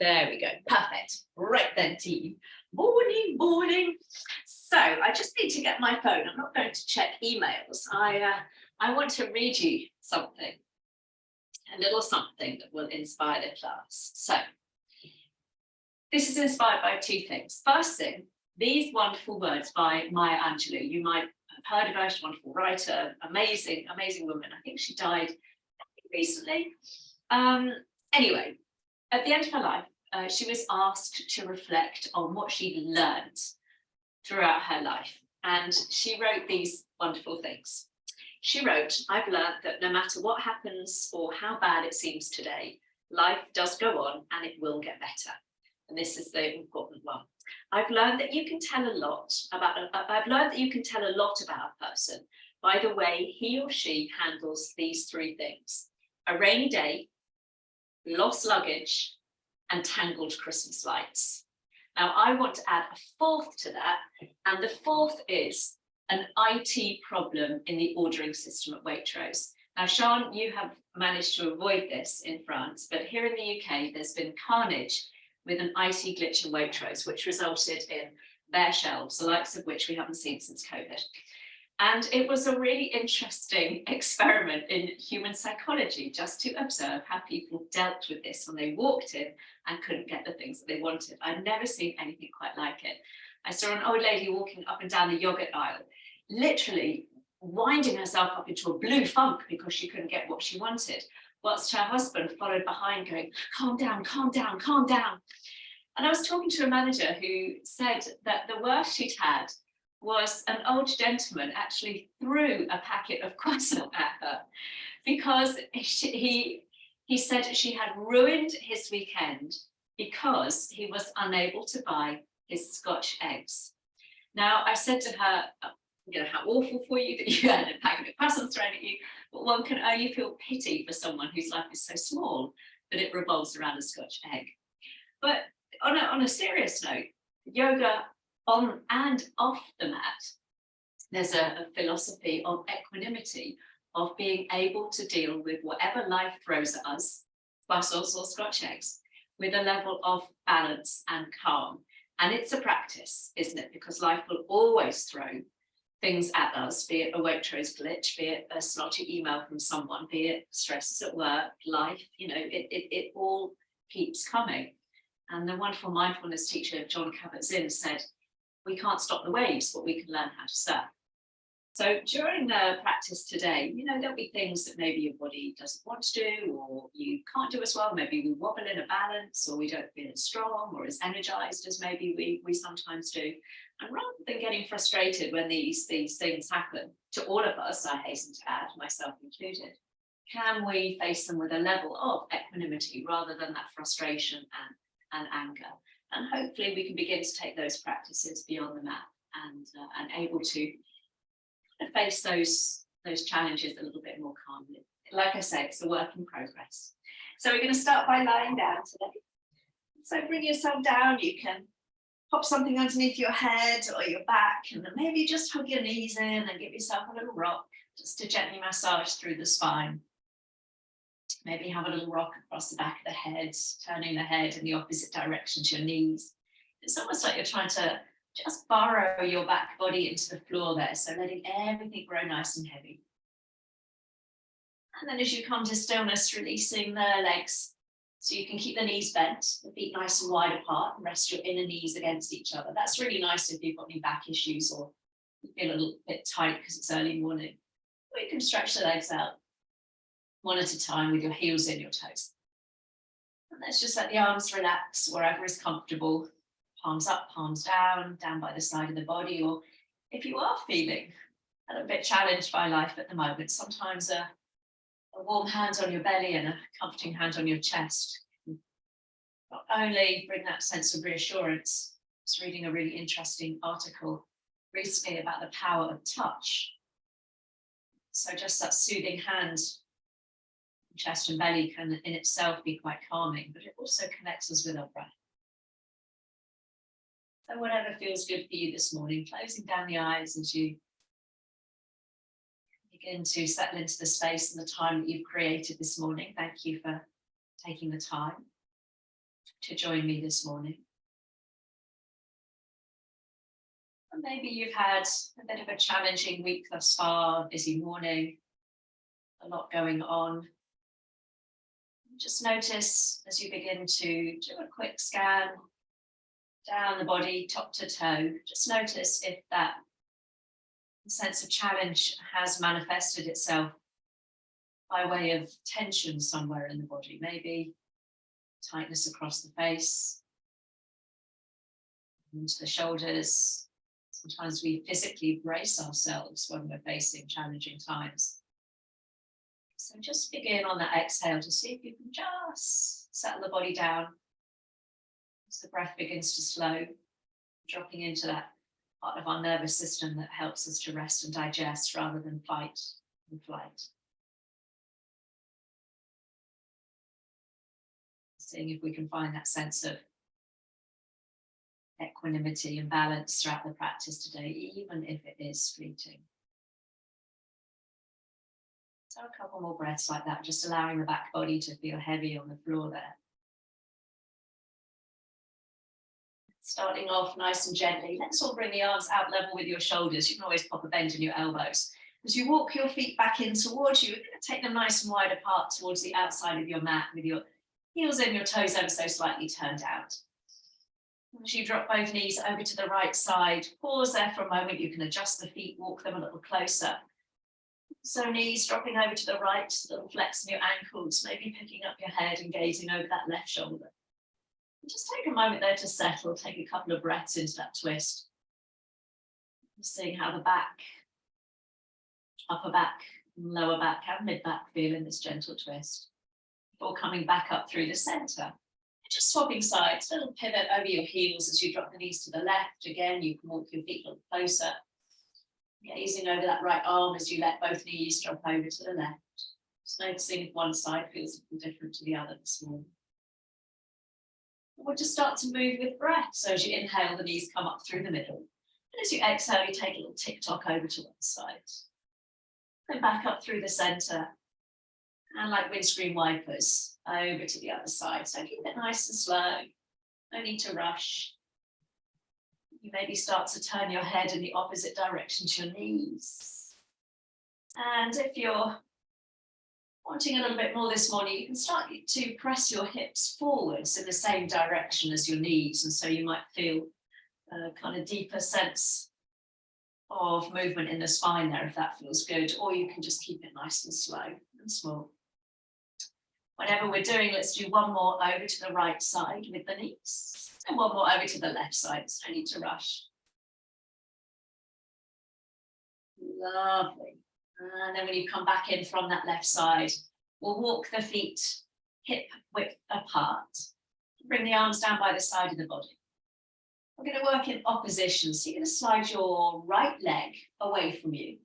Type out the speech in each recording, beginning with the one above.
There we go. Perfect. Right then, team. Morning, morning. So I just need to get my phone. I'm not going to check emails. I want to read you something, a little something that will inspire the class. So this is inspired by two things. First thing, these wonderful words by Maya Angelou. You might have heard of her, she's a wonderful writer, amazing, amazing woman. I think she died recently. Anyway, at the end of her life, she was asked to reflect on what she'd learned throughout her life. And she wrote these wonderful things. She wrote, I've learned that no matter what happens or how bad it seems today, life does go on and it will get better. And this is the important one. I've learned that you can tell a lot about a person by the way he or she handles these three things: a rainy day, lost luggage, and tangled Christmas lights. Now, I want to add a fourth to that, and the fourth is an IT problem in the ordering system at Waitrose. Now, Sean, you have managed to avoid this in France, but here in the UK, there's been carnage with an IT glitch in Waitrose, which resulted in bare shelves, the likes of which we haven't seen since COVID. And it was a really interesting experiment in human psychology, just to observe how people dealt with this when they walked in and couldn't get the things that they wanted. I'd never seen anything quite like it. I saw an old lady walking up and down the yogurt aisle, literally winding herself up into a blue funk because she couldn't get what she wanted, whilst her husband followed behind going, calm down, calm down, calm down. And I was talking to a manager who said that the worst she'd had was an old gentleman actually threw a packet of croissant at her because he said she had ruined his weekend because he was unable to buy his Scotch eggs. Now, I said to her, how awful for you that you had a packet of croissants thrown at you, but one can only feel pity for someone whose life is so small that it revolves around a Scotch egg. But on a serious note, yoga on and off the mat, there's a philosophy of equanimity, of being able to deal with whatever life throws at us, croissants or Scotch eggs, with a level of balance and calm. And it's a practice, isn't it? Because life will always throw things at us, be it a Waitrose glitch, be it a snotty email from someone, be it stresses at work, life, it all keeps coming. And the wonderful mindfulness teacher, Jon Kabat-Zinn, said, we can't stop the waves, but we can learn how to surf. So during the practice today, there'll be things that maybe your body doesn't want to do, or you can't do as well. Maybe we wobble in a balance, or we don't feel as strong or as energized as maybe we sometimes do. And rather than getting frustrated when these things happen to all of us, I hasten to add, myself included, can we face them with a level of equanimity rather than that frustration and anger? And hopefully we can begin to take those practices beyond the mat and able to face those challenges a little bit more calmly. Like I say, it's a work in progress. So we're going to start by lying down today. So bring yourself down. You can pop something underneath your head or your back, and then maybe just hug your knees in and give yourself a little rock just to gently massage through the spine. Maybe have a little rock across the back of the head, turning the head in the opposite direction to your knees. It's almost like you're trying to just burrow your back body into the floor there, so letting everything grow nice and heavy. And then as you come to stillness, releasing the legs so you can keep the knees bent, the feet nice and wide apart, and rest your inner knees against each other. That's really nice if you've got any back issues or you feel a little bit tight because it's early morning. Or you can stretch the legs out one at a time with your heels in your toes. And let's just let the arms relax wherever is comfortable. Palms up, palms down, down by the side of the body. Or if you are feeling a little bit challenged by life at the moment, sometimes a warm hand on your belly and a comforting hand on your chest not only bring that sense of reassurance. I was reading a really interesting article recently about the power of touch. So just that soothing hand, chest and belly can in itself be quite calming, but it also connects us with our breath. So whatever feels good for you this morning, closing down the eyes as you begin to settle into the space and the time that you've created this morning. Thank you for taking the time to join me this morning. And maybe you've had a bit of a challenging week thus far, busy morning, a lot going on. Just notice as you begin to do a quick scan down the body, top to toe, just notice if that sense of challenge has manifested itself by way of tension somewhere in the body, maybe tightness across the face, into the shoulders. Sometimes we physically brace ourselves when we're facing challenging times. So just begin on that exhale to see if you can just settle the body down as the breath begins to slow, dropping into that part of our nervous system that helps us to rest and digest rather than fight and flight. Seeing if we can find that sense of equanimity and balance throughout the practice today, even if it is fleeting. So a couple more breaths like that, just allowing the back body to feel heavy on the floor there. Starting off nice and gently, let's all bring the arms out level with your shoulders. You can always pop a bend in your elbows. As you walk your feet back in towards you, we're going to take them nice and wide apart towards the outside of your mat with your heels and your toes ever so slightly turned out. As you drop both knees over to the right side, pause there for a moment. You can adjust the feet, walk them a little closer. So knees dropping over to the right, a little flex in your ankles, maybe picking up your head and gazing over that left shoulder. And just take a moment there to settle, take a couple of breaths into that twist. Seeing how the back, upper back, lower back and mid back feel in this gentle twist. Before coming back up through the center. Just swapping sides, a little pivot over your heels as you drop the knees to the left. Again, you can walk your feet a little closer. Gazing over that right arm as you let both knees drop over to the left. Just noticing if one side feels a little different to the other this morning. We'll just start to move with breath. So as you inhale, the knees come up through the middle. And as you exhale, you take a little tick-tock over to one side. Then back up through the center. And like windscreen wipers, over to the other side. So keep it nice and slow. No need to rush. You maybe start to turn your head in the opposite direction to your knees. And if you're wanting a little bit more this morning, you can start to press your hips forwards in the same direction as your knees. And so you might feel a kind of deeper sense of movement in the spine there, if that feels good. Or you can just keep it nice and slow and small. Whatever we're doing, let's do one more over to the right side with the knees. And one more over to the left side, so no need to rush. Lovely. And then when you come back in from that left side, we'll walk the feet hip width apart. Bring the arms down by the side of the body. We're going to work in opposition. So you're going to slide your right leg away from you.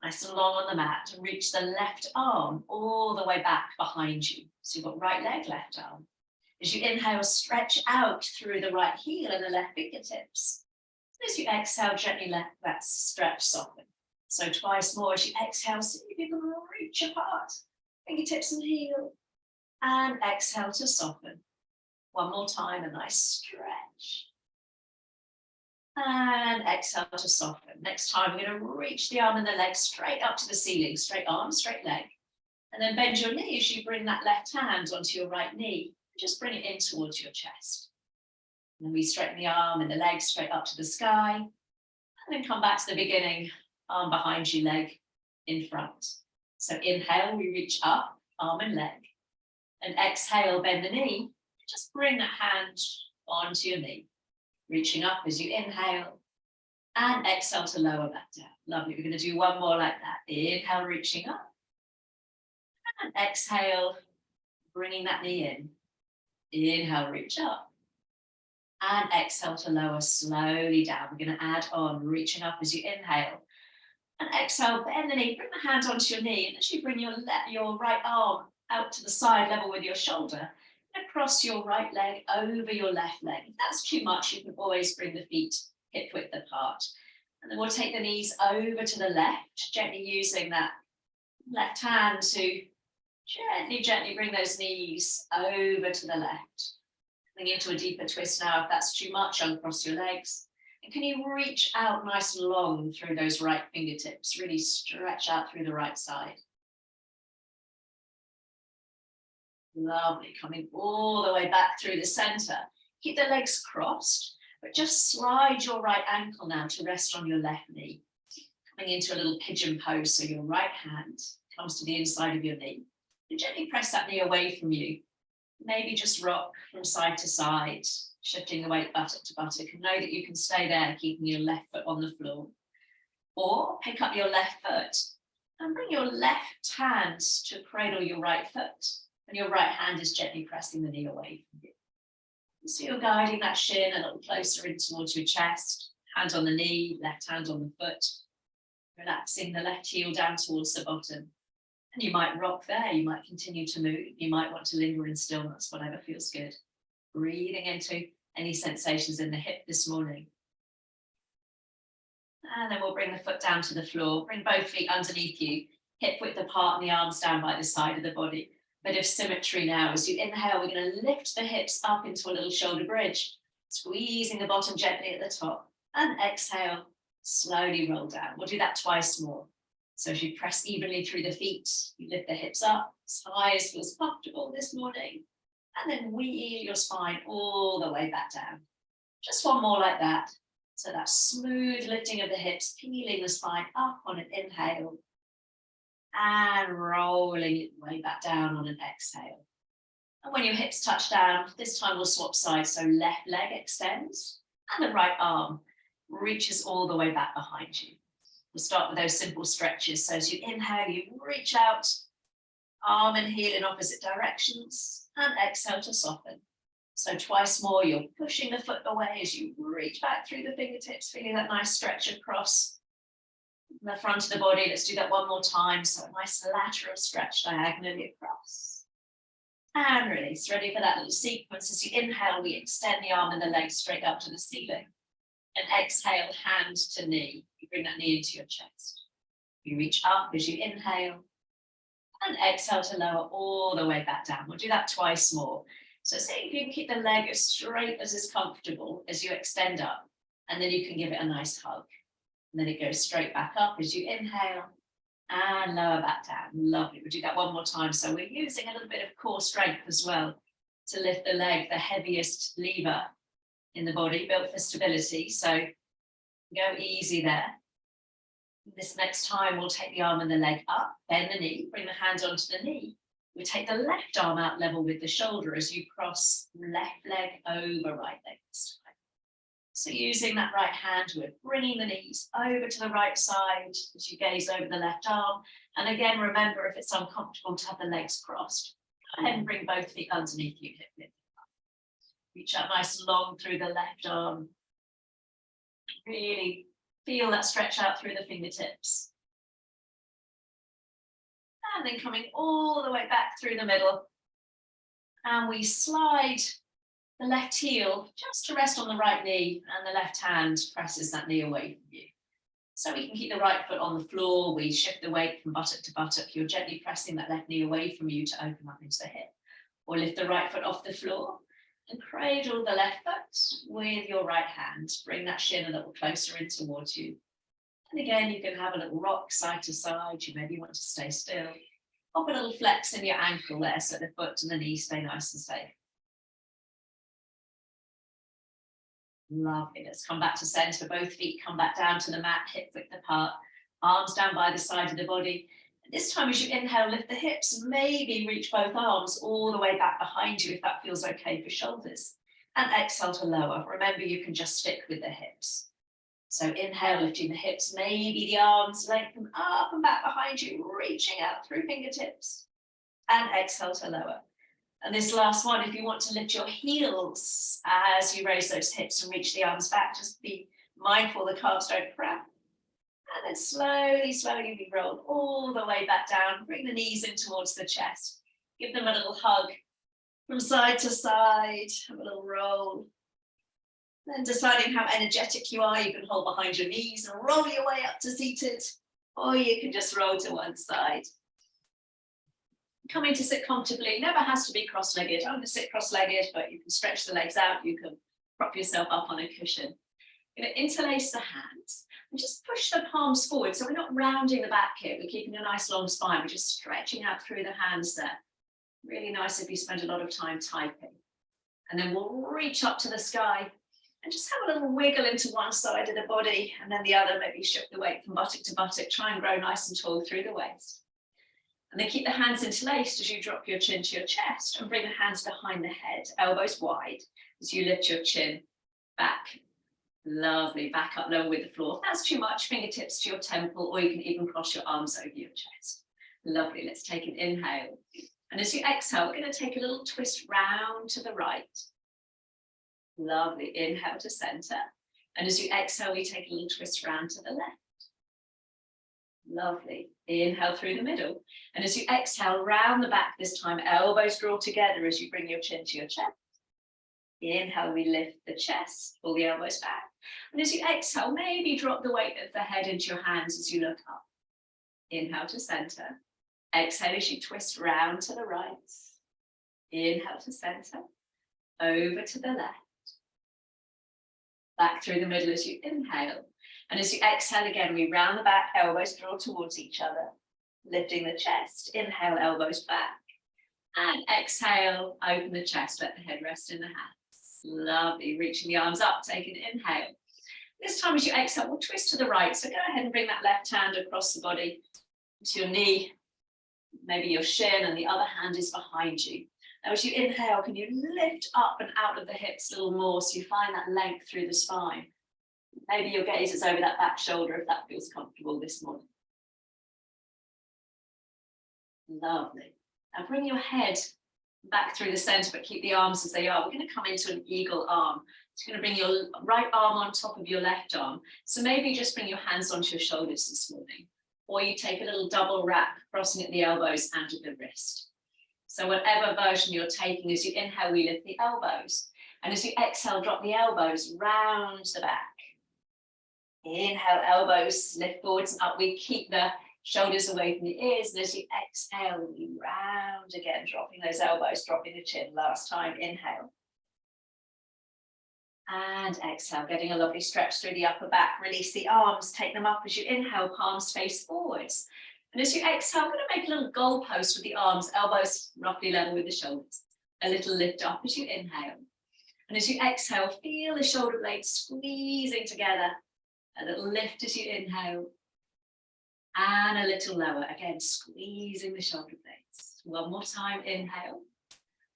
Nice and long on the mat, and reach the left arm all the way back behind you. So you've got right leg, left arm. As you inhale, stretch out through the right heel and the left fingertips. As you exhale, gently let that stretch soften. So twice more as you exhale, see if you can reach apart, fingertips and heel, and exhale to soften. One more time, a nice stretch. And exhale to soften. Next time, we're going to reach the arm and the leg straight up to the ceiling. Straight arm, straight leg. And then bend your knee as you bring that left hand onto your right knee. Just bring it in towards your chest. And then we straighten the arm and the leg straight up to the sky. And then come back to the beginning. Arm behind you, leg in front. So inhale, we reach up, arm and leg. And exhale, bend the knee. Just bring that hand onto your knee. Reaching up as you inhale. And exhale to lower back down. Lovely. We're going to do one more like that. Inhale, reaching up. And exhale, bringing that knee in. Inhale, reach up. And exhale to lower slowly down. We're going to add on, reaching up as you inhale. And exhale, bend the knee, bring the hand onto your knee. And as you bring your right arm out to the side level with your shoulder, across your right leg, over your left leg. If that's too much, you can always bring the feet hip width apart. And then we'll take the knees over to the left, gently using that left hand to gently bring those knees over to the left. Coming into a deeper twist now. If that's too much, uncross your legs. And can you reach out nice and long through those right fingertips? Really stretch out through the right side. Lovely. Coming all the way back through the center. Keep the legs crossed, but just slide your right ankle now to rest on your left knee. Coming into a little pigeon pose, so your right hand comes to the inside of your knee. And gently press that knee away from you. Maybe just rock from side to side, shifting the weight buttock to buttock, and know that you can stay there, keeping your left foot on the floor. Or pick up your left foot and bring your left hand to cradle your right foot, and your right hand is gently pressing the knee away from you. So you're guiding that shin a little closer in towards your chest, hand on the knee, left hand on the foot, relaxing the left heel down towards the bottom. And you might rock there, you might continue to move, you might want to linger in stillness, whatever feels good. Breathing into any sensations in the hip this morning. And then we'll bring the foot down to the floor, bring both feet underneath you, hip width apart and the arms down by the side of the body. Bit of symmetry now. As you inhale, we're going to lift the hips up into a little shoulder bridge, squeezing the bottom gently at the top. And exhale, slowly roll down. We'll do that twice more. So as you press evenly through the feet, you lift the hips up as high as feels comfortable this morning. And then wheel your spine all the way back down. Just one more like that. So that smooth lifting of the hips, peeling the spine up on an inhale. And rolling it way back down on an exhale. And when your hips touch down, this time we'll swap sides. So left leg extends and the right arm reaches all the way back behind you. We'll start with those simple stretches. So as you inhale, you reach out, arm and heel in opposite directions, and exhale to soften. So twice more, you're pushing the foot away as you reach back through the fingertips, feeling that nice stretch across the front of the body. Let's do that one more time. So a nice lateral stretch diagonally across. And release. Ready for that little sequence. As you inhale, we extend the arm and the leg straight up to the ceiling. And exhale, hand to knee. You bring that knee into your chest. You reach up as you inhale. And exhale to lower all the way back down. We'll do that twice more. So see if you can keep the leg as straight as is comfortable as you extend up. And then you can give it a nice hug. And then it goes straight back up as you inhale and lower back down. Lovely. We'll do that one more time. So we're using a little bit of core strength as well to lift the leg, the heaviest lever in the body, built for stability. So go easy there. This next time, we'll take the arm and the leg up, bend the knee, bring the hand onto the knee. We take the left arm out level with the shoulder as you cross left leg over right leg this time. So using that right hand, we're bringing the knees over to the right side as you gaze over the left arm. And again, remember, if it's uncomfortable to have the legs crossed, go ahead and bring both feet underneath you, hip width. Reach out nice and long through the left arm. Really feel that stretch out through the fingertips. And then coming all the way back through the middle. And we slide the left heel just to rest on the right knee, and the left hand presses that knee away from you. So we can keep the right foot on the floor. We shift the weight from buttock to buttock. You're gently pressing that left knee away from you to open up into the hip. Or lift the right foot off the floor and cradle the left foot with your right hand. Bring that shin a little closer in towards you. And again, you can have a little rock side to side. You maybe want to stay still. Pop a little flex in your ankle there so the foot and the knee stay nice and safe. Lovely. Let's come back to center. Both feet come back down to the mat, hip width apart, arms down by the side of the body. And this time, as you inhale, lift the hips, maybe reach both arms all the way back behind you if that feels okay for shoulders. And exhale to lower. Remember, you can just stick with the hips. So inhale, lifting the hips, maybe the arms lengthen up and back behind you, reaching out through fingertips. And exhale to lower. And this last one, if you want to lift your heels as you raise those hips and reach the arms back, just be mindful the calves don't cramp. And then slowly, slowly we roll all the way back down. Bring the knees in towards the chest. Give them a little hug from side to side. Have a little roll. Then deciding how energetic you are, you can hold behind your knees and roll your way up to seated. Or you can just roll to one side. Come in to sit comfortably. It never has to be cross-legged. I'm going to sit cross-legged, but you can stretch the legs out. You can prop yourself up on a cushion. You're going to interlace the hands and just push the palms forward. So we're not rounding the back here. We're keeping a nice long spine. We're just stretching out through the hands there. Really nice if you spend a lot of time typing. And then we'll reach up to the sky and just have a little wiggle into one side of the body and then the other. Maybe shift the weight from buttock to buttock. Try and grow nice and tall through the waist. And then keep the hands interlaced as you drop your chin to your chest and bring the hands behind the head, elbows wide, as you lift your chin back. Lovely, back up lower with the floor. If that's too much, fingertips to your temple, or you can even cross your arms over your chest. Lovely, let's take an inhale. And as you exhale, we're going to take a little twist round to the right. Lovely, inhale to center. And as you exhale, we take a little twist round to the left. Lovely. Inhale through the middle. And as you exhale, round the back this time, elbows draw together as you bring your chin to your chest. Inhale, we lift the chest, pull the elbows back. And as you exhale, maybe drop the weight of the head into your hands as you look up. Inhale to center. Exhale as you twist round to the right. Inhale to center. Over to the left. Back through the middle as you inhale. And as you exhale again, we round the back, elbows draw towards each other, lifting the chest. Inhale, elbows back. And exhale, open the chest, let the head rest in the hands. Lovely, reaching the arms up, take an inhale. This time as you exhale, we'll twist to the right. So go ahead and bring that left hand across the body to your knee, maybe your shin, and the other hand is behind you. Now as you inhale, can you lift up and out of the hips a little more so you find that length through the spine? Maybe your gaze is over that back shoulder if that feels comfortable this morning. Lovely. Now bring your head back through the center, but keep the arms as they are. We're going to come into an eagle arm. It's going to bring your right arm on top of your left arm. So maybe just bring your hands onto your shoulders this morning. Or you take a little double wrap, crossing at the elbows and at the wrist. So whatever version you're taking, as you inhale, we lift the elbows. And as you exhale, drop the elbows round the back. Inhale, elbows lift forwards and up. We keep the shoulders away from the ears. And as you exhale, we round again, dropping those elbows, dropping the chin. Last time, inhale. And exhale, getting a lovely stretch through the upper back. Release the arms, take them up as you inhale, palms face forwards. And as you exhale, I'm going to make a little goalpost with the arms, elbows roughly level with the shoulders. A little lift up as you inhale. And as you exhale, feel the shoulder blades squeezing together. A little lift as you inhale. And a little lower, again, squeezing the shoulder blades. One more time, inhale.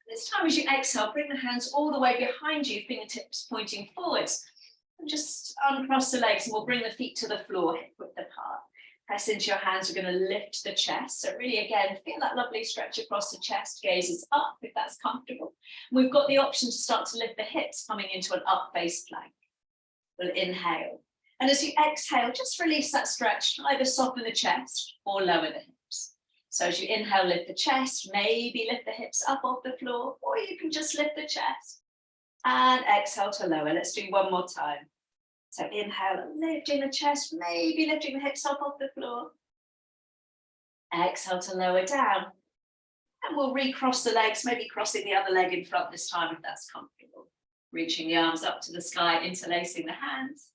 This time as you exhale, bring the hands all the way behind you, fingertips pointing forwards. And just uncross the legs and we'll bring the feet to the floor, hip width apart. Press into your hands, we're going to lift the chest. So really, again, feel that lovely stretch across the chest, gazes up if that's comfortable. We've got the option to start to lift the hips, coming into an up face plank. We'll inhale. And as you exhale, just release that stretch, either soften the chest or lower the hips. So as you inhale, lift the chest, maybe lift the hips up off the floor, or you can just lift the chest. And exhale to lower. Let's do one more time. So inhale, lifting the chest, maybe lifting the hips up off the floor. Exhale to lower down. And we'll recross the legs, maybe crossing the other leg in front this time if that's comfortable. Reaching the arms up to the sky, interlacing the hands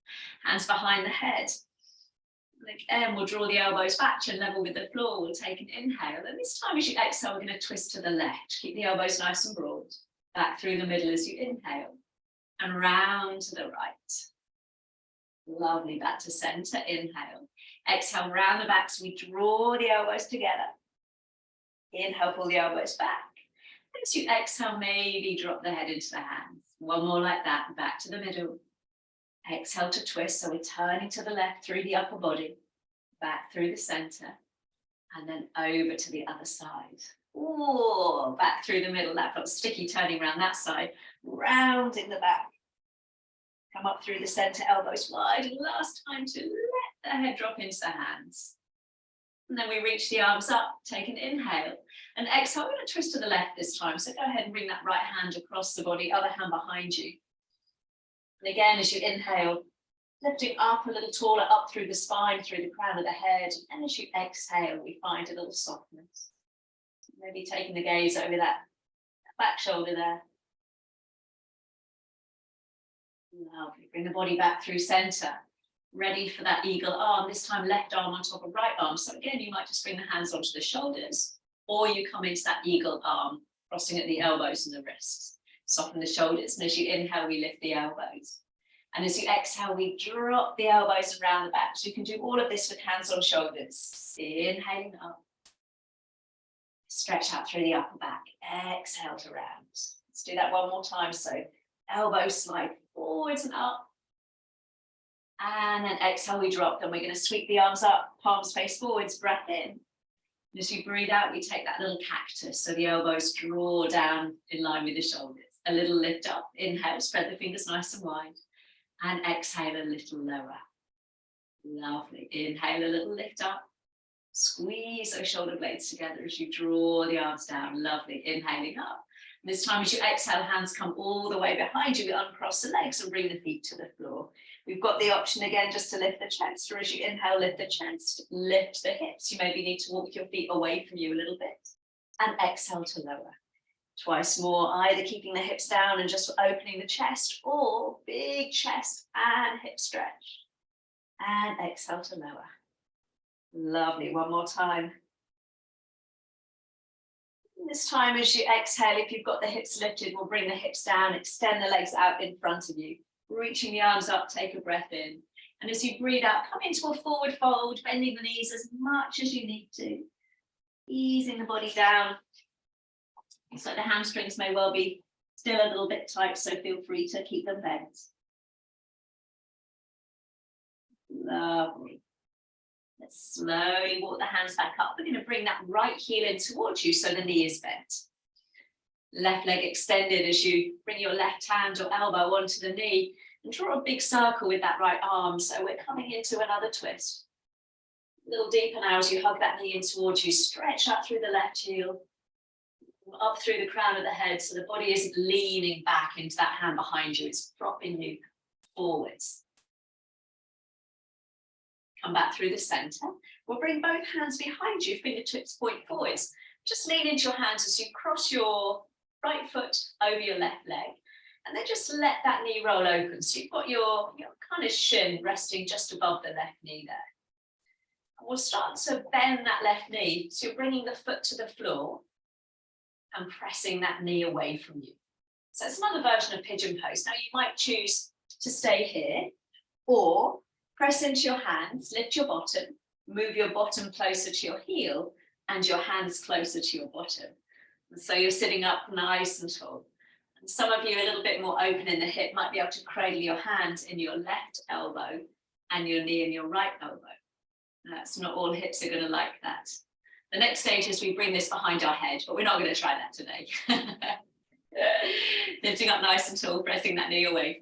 behind the head. And again, we'll draw the elbows back to level with the floor. We'll take an inhale. And this time as you exhale, we're going to twist to the left. Keep the elbows nice and broad. Back through the middle as you inhale. And round to the right. Lovely, back to center, inhale. Exhale, round the back, so we draw the elbows together. Inhale, pull the elbows back. As you exhale, maybe drop the head into the hands. One more like that, back to the middle. Exhale to twist, so we're turning to the left through the upper body, back through the center, and then over to the other side. Ooh, back through the middle, that felt sticky turning around that side, rounding the back. Come up through the center, elbows wide, and last time to let the head drop into the hands. And then we reach the arms up, take an inhale, and exhale. We're going to twist to the left this time, so go ahead and bring that right hand across the body, other hand behind you. And again, as you inhale, lifting up a little taller, up through the spine, through the crown of the head, and as you exhale, we find a little softness. Maybe taking the gaze over that back shoulder there. Lovely. Bring the body back through center. Ready for that eagle arm, this time left arm on top of right arm. So again, you might just bring the hands onto the shoulders, or you come into that eagle arm, crossing at the elbows and the wrists. Soften the shoulders, and as you inhale, we lift the elbows. And as you exhale, we drop the elbows around the back. So you can do all of this with hands on shoulders. Inhaling up. Stretch out through the upper back. Exhale to round. Let's do that one more time. So elbows slide forwards and up. And then exhale, we drop. Then we're going to sweep the arms up, palms face forwards, breath in. And as you breathe out, we take that little cactus. So the elbows draw down in line with the shoulders. A little lift up. Inhale, spread the fingers nice and wide. And exhale a little lower. Lovely. Inhale a little lift up. Squeeze those shoulder blades together as you draw the arms down. Lovely. Inhaling up. And this time as you exhale, hands come all the way behind you. We uncross the legs and bring the feet to the floor. We've got the option again just to lift the chest, or as you inhale, lift the chest, lift the hips. You maybe need to walk your feet away from you a little bit. And exhale to lower. Twice more, either keeping the hips down and just opening the chest, or big chest and hip stretch. And exhale to lower. Lovely, one more time. And this time as you exhale, if you've got the hips lifted, we'll bring the hips down, extend the legs out in front of you. Reaching the arms up, take a breath in. And as you breathe out, come into a forward fold, bending the knees as much as you need to. Easing the body down. So the hamstrings may well be still a little bit tight, so feel free to keep them bent. Lovely. Let's slowly walk the hands back up. We're going to bring that right heel in towards you so the knee is bent. Left leg extended as you bring your left hand or elbow onto the knee and draw a big circle with that right arm. So we're coming into another twist. A little deeper now as you hug that knee in towards you. Stretch up through the left heel, up through the crown of the head so the body isn't leaning back into that hand behind you. It's dropping you forwards. Come back through the center. We'll bring both hands behind you, fingertips point forwards. Just lean into your hands as you cross your right foot over your left leg, and then just let that knee roll open. So you've got your kind of shin resting just above the left knee there. And we'll start to bend that left knee. So you're bringing the foot to the floor and pressing that knee away from you. So it's another version of pigeon pose. Now you might choose to stay here, or press into your hands, lift your bottom, move your bottom closer to your heel, and your hands closer to your bottom. And so you're sitting up nice and tall. And some of you a little bit more open in the hip might be able to cradle your hand in your left elbow and your knee in your right elbow. That's not all hips are going to like that. The next stage is we bring this behind our head, but we're not going to try that today. Lifting up nice and tall, pressing that knee away.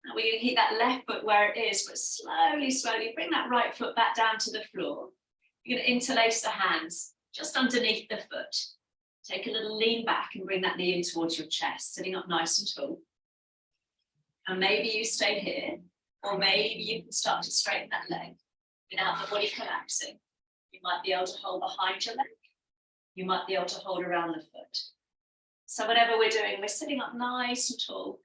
Now we're going to keep that left foot where it is, but slowly, slowly bring that right foot back down to the floor. You're going to interlace the hands just underneath the foot. Take a little lean back and bring that knee in towards your chest, sitting up nice and tall. And maybe you stay here, or maybe you can start to straighten that leg without the body collapsing. You might be able to hold behind your leg. You might be able to hold around the foot. So whatever we're doing, we're sitting up nice and tall.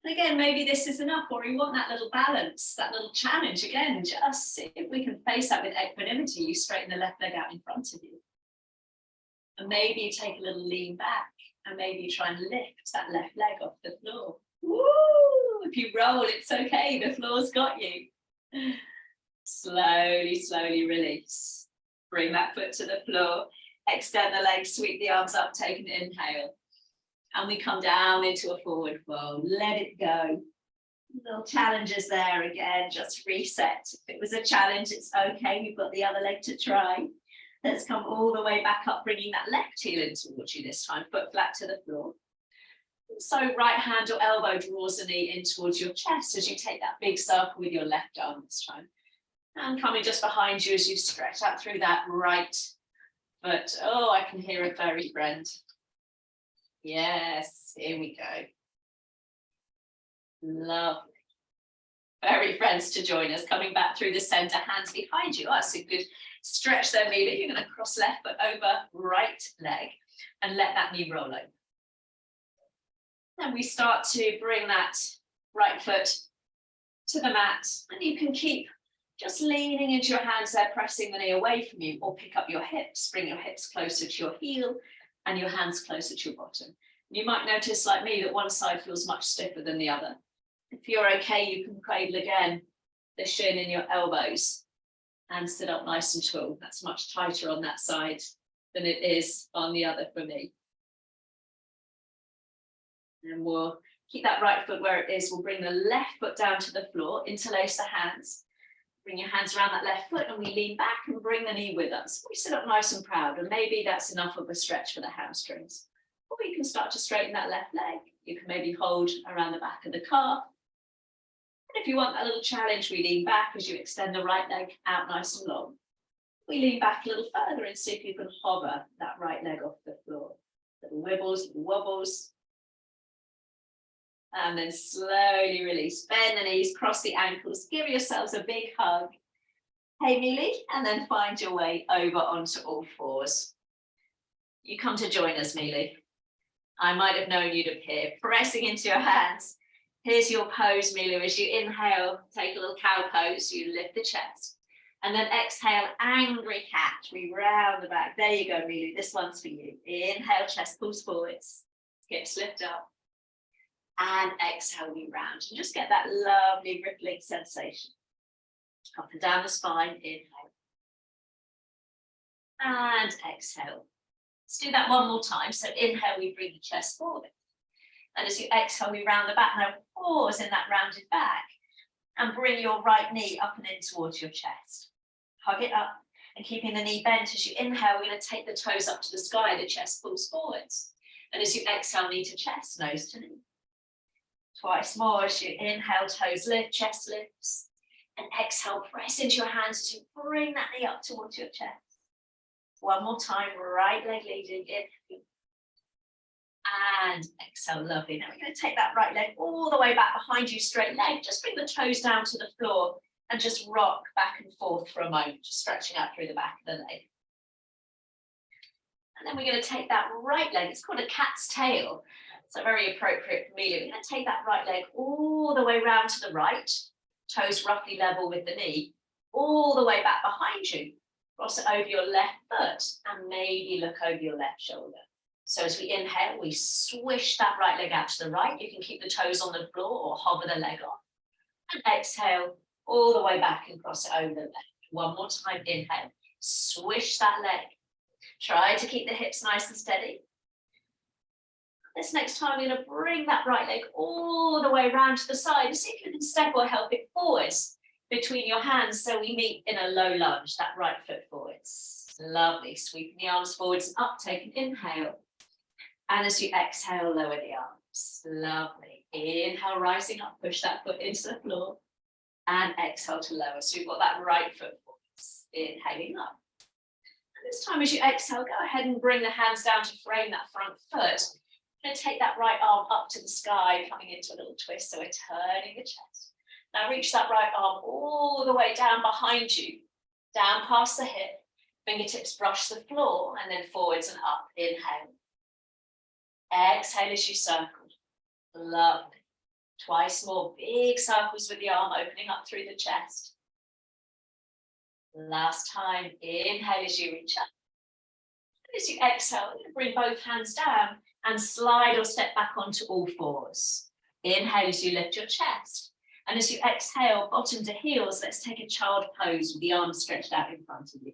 And again, maybe this is enough, or you want that little balance, that little challenge. Again, just see if we can face that with equanimity. You straighten the left leg out in front of you. And maybe you take a little lean back, and maybe you try and lift that left leg off the floor. Woo! If you roll, it's okay. The floor's got you. Slowly, slowly release. Bring that foot to the floor. Extend the legs, sweep the arms up, take an inhale. And we come down into a forward fold. Let it go. Little challenges there again, just reset. If it was a challenge, it's okay. You've got the other leg to try. Let's come all the way back up, bringing that left heel in towards you this time, foot flat to the floor. So right hand or elbow draws the knee in towards your chest as you take that big circle with your left arm this time. And coming just behind you as you stretch out through that right foot. Oh, I can hear a furry friend. Yes, here we go. Lovely. Furry friends to join us, coming back through the center, hands behind you. That's a good stretch there, Mila. You're going to cross left foot over right leg and let that knee roll over. Then we start to bring that right foot to the mat, and you can keep just leaning into your hands there, pressing the knee away from you, or pick up your hips, bring your hips closer to your heel and your hands closer to your bottom. You might notice, like me, that one side feels much stiffer than the other. If you're okay, you can cradle again the shin in your elbows and sit up nice and tall. That's much tighter on that side than it is on the other for me. And we'll keep that right foot where it is. We'll bring the left foot down to the floor, interlace the hands. Bring your hands around that left foot and we lean back and bring the knee with us. We sit up nice and proud, and maybe that's enough of a stretch for the hamstrings. Or you can start to straighten that left leg. You can maybe hold around the back of the calf. And if you want that little challenge, we lean back as you extend the right leg out nice and long. We lean back a little further and see if you can hover that right leg off the floor. Little wibbles, little wobbles. And then slowly release. Bend the knees, cross the ankles, give yourselves a big hug. Hey, Mealy, and then find your way over onto all fours. You come to join us, Mealy. I might have known you'd appear. Pressing into your hands. Here's your pose, Mealy. As you inhale, take a little cow pose, you lift the chest. And then exhale, angry cat. We round the back. There you go, Mealy. This one's for you. Inhale, chest pulls forwards. Hips lift up. And exhale, we round. And just get that lovely rippling sensation. Up and down the spine, inhale. And exhale. Let's do that one more time. So inhale, we bring the chest forward. And as you exhale, we round the back. Now pause in that rounded back. And bring your right knee up and in towards your chest. Hug it up. And keeping the knee bent, as you inhale, we're going to take the toes up to the sky. The chest pulls forwards. And as you exhale, knee to chest, nose to knee. Twice more as you inhale, toes lift, chest lifts. And exhale, press into your hands as you bring that knee up towards your chest. One more time, right leg leading, in. And exhale, lovely. Now we're going to take that right leg all the way back behind you, straight leg. Just bring the toes down to the floor and just rock back and forth for a moment, just stretching out through the back of the leg. And then we're going to take that right leg, it's called a cat's tail. So very appropriate for me. We're going to take that right leg all the way round to the right, toes roughly level with the knee, all the way back behind you. Cross it over your left foot and maybe look over your left shoulder. So as we inhale, we swish that right leg out to the right. You can keep the toes on the floor or hover the leg off. And exhale all the way back and cross it over the left. One more time, inhale, swish that leg. Try to keep the hips nice and steady. This next time, we're going to bring that right leg all the way around to the side and see if you can step or help it forwards between your hands so we meet in a low lunge, that right foot forwards. Lovely. Sweeping the arms forwards and up, take an inhale. And as you exhale, lower the arms. Lovely. Inhale, rising up, push that foot into the floor. And exhale to lower. So we've got that right foot forwards. Inhaling up. And this time, as you exhale, go ahead and bring the hands down to frame that front foot. Going to take that right arm up to the sky, coming into a little twist, so we're turning the chest. Now reach that right arm all the way down behind you, down past the hip, fingertips brush the floor, and then forwards and up, inhale. Exhale as you circle, lovely. Twice more, big circles with the arm opening up through the chest. Last time, inhale as you reach up. And as you exhale, you're going to bring both hands down and slide or step back onto all fours. Inhale as you lift your chest. And as you exhale, bottom to heels, let's take a child pose with the arms stretched out in front of you.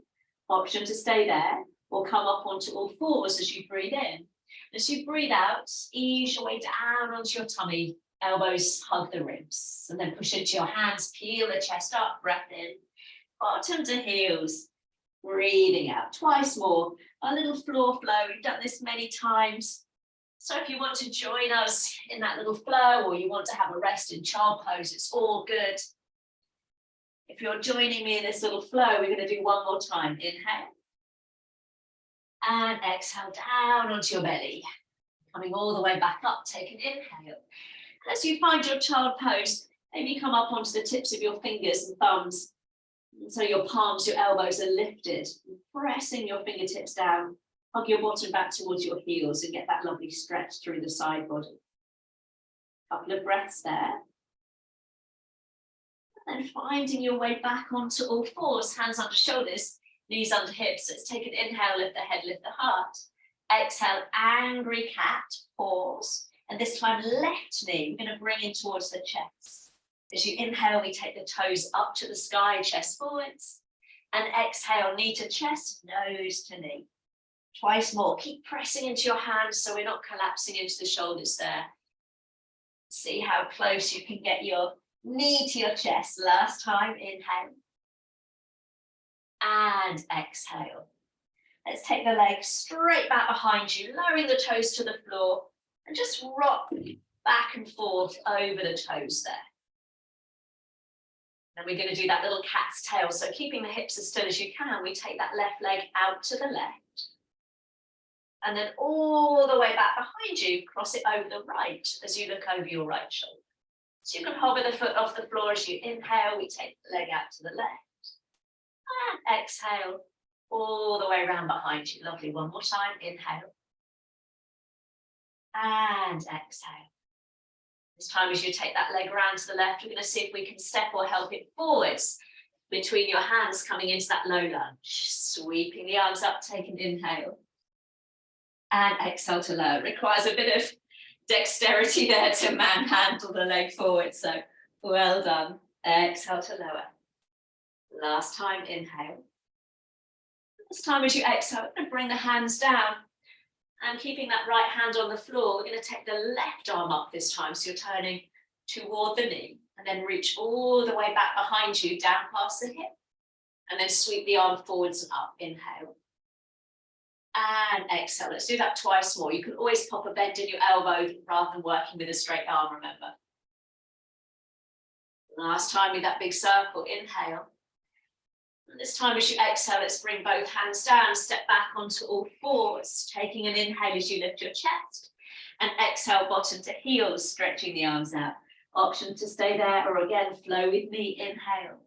Option to stay there or come up onto all fours as you breathe in. As you breathe out, ease your way down onto your tummy, elbows hug the ribs, and then push into your hands, peel the chest up, breath in. Bottom to heels, breathing out. Twice more, a little floor flow. We've done this many times. So if you want to join us in that little flow or you want to have a rest in child pose, it's all good. If you're joining me in this little flow, we're going to do one more time. Inhale. And exhale down onto your belly. Coming all the way back up, take an inhale. As you find your child pose, Maybe come up onto the tips of your fingers and thumbs. So your palms, your elbows are lifted, pressing your fingertips down. Hug your bottom back towards your heels and get that lovely stretch through the side body. Couple of breaths there. And then finding your way back onto all fours, hands under shoulders, knees under hips. Let's take an inhale, lift the head, lift the heart. Exhale, angry cat, pause. And this time, left knee, we're going to bring in towards the chest. As you inhale, we take the toes up to the sky, chest forwards. And exhale, knee to chest, nose to knee. Twice more. Keep pressing into your hands so we're not collapsing into the shoulders there. See how close you can get your knee to your chest. Last time, inhale. And exhale. Let's take the legs straight back behind you, lowering the toes to the floor, and just rock back and forth over the toes there. Then we're going to do that little cat's tail. So keeping the hips as still as you can, we take that left leg out to the left. And then all the way back behind you, cross it over the right as you look over your right shoulder. So you can hover the foot off the floor as you inhale. We take the leg out to the left. And exhale all the way around behind you. Lovely. One more time. Inhale. And exhale. This time as you take that leg round to the left, we're going to see if we can step or help it forwards between your hands, coming into that low lunge. Sweeping the arms up, take an inhale. And exhale to lower. Requires a bit of dexterity there to manhandle the leg forward. So well done. Exhale to lower. Last time, inhale. This time as you exhale, we're going to bring the hands down. And keeping that right hand on the floor, we're going to take the left arm up this time. So you're turning toward the knee. And then reach all the way back behind you, down past the hip. And then sweep the arm forwards and up. Inhale. And exhale. Let's do that twice more. You can always pop a bend in your elbow rather than working with a straight arm, remember. Last time with that big circle. Inhale. And this time as you exhale, let's bring both hands down, step back onto all fours, taking an inhale as you lift your chest. And exhale, bottom to heels, stretching the arms out. Option to stay there, or again, flow with me. Inhale.